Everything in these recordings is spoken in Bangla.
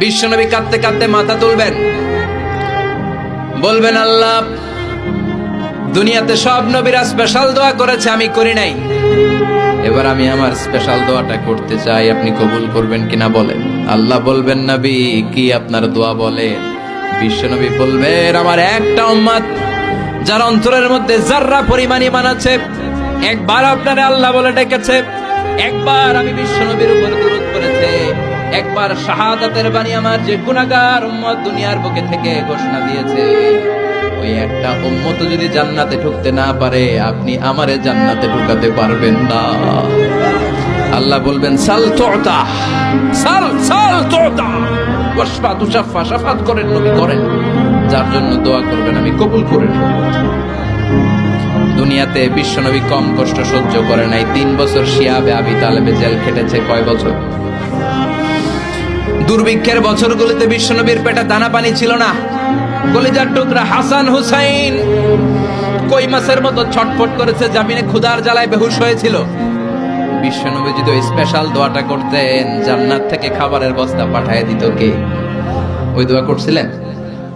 বিশ্বনবী কাঁদতে কাঁদতে মাথা তুলবেন, বলবেন আল্লাহ, দুনিয়াতে সব নবীরা স্পেশাল দোয়া করেছে, আমি করি নাই, এবার আমি আমার স্পেশাল দোয়াটা করতে চাই, আপনি কবুল করবেন কিনা বলেন। আল্লাহ বলবেন, নবী কি আপনার দোয়া বলেন? বিশ্বনবী বলবেন, আমার একটা উম্মত যার অন্তরের মধ্যে যাররা পরিমাণ ঈমান আছে, একবার আপনারে আল্লাহ বলে ডেকেছে, একবার আমি বিশ্বনবীর উপর দুরূদ পড়েছে, একবার শাহাদাতের বাণী আমার যে গুনাহগার উম্মত দুনিয়ার বুকে থেকে ঘোষণা দিয়েছে, ওই একটা উম্মত যদি জান্নাতে ঢুকতে না পারে, আপনি আমারে জান্নাতে ঢুকাতে পারবেন না। আল্লাহ বলবেন, সাল তুতা, সাল সাল তুতা, ওয়াশফা তুশাফা, শাফাত করেন নবী করেন, যার জন্য দোয়া করবেন আমি কবুল করে নেব। দুনিয়াতে বিশ্বনবী কম কষ্ট সহ্য করে নাই। 3 বছর শিয়াবে আবি তালেবে জেল খেটেছে। কয় বছর? দুর্ভিক্ষের বছরগুলোতে বিশ্বনবীর পেটে দানা পানি ছিল না। কলিজার টুকরা হাসান হুসাইন কই মাছের মতো ছটফট করেছে, জামিনে ক্ষুধার জ্বালায় বেহুশ হয়েছিল। বিশ্বনবী যদি ওই স্পেশাল দোয়াটা করতেন, জান্নাত থেকে খাবারের বস্তা পাঠিয়ে দিত কে? ওই দোয়া করছিলেন?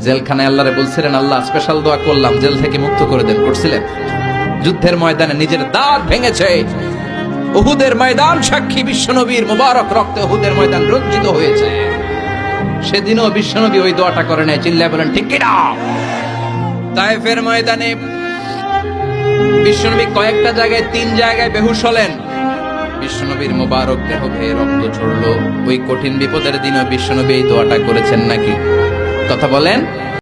জেলখানায় আল্লাহরে বলছিলেন, আল্লাহ স্পেশাল দোয়া করলাম, জেল থেকে মুক্ত করে দেন, করছিলেন? যুদ্ধের ময়দানে নিজের দাঁত ভেঙেছে, উহুদের ময়দান সাক্ষী, বিশ্বনবীর মুবারক রক্তে উহুদের ময়দান রঞ্জিত হয়েছে। সেদিনও বিশ্বনবী ওই দোয়াটা করে নাই। চিল্লায় বলেন ঠিক কিনা? তায়েফের ময়দানে বিশ্বনবী কয়েকটা জায়গায়, 3 জায়গায় বেহুশ হলেন। বিশ্বনবীর মুবারক দেহ বেয়ে রক্ত ঝরলো। ওই কঠিন বিপদের দিনও বিশ্বনবী এই দোয়াটা করেছেন নাকি? কথা বলেন।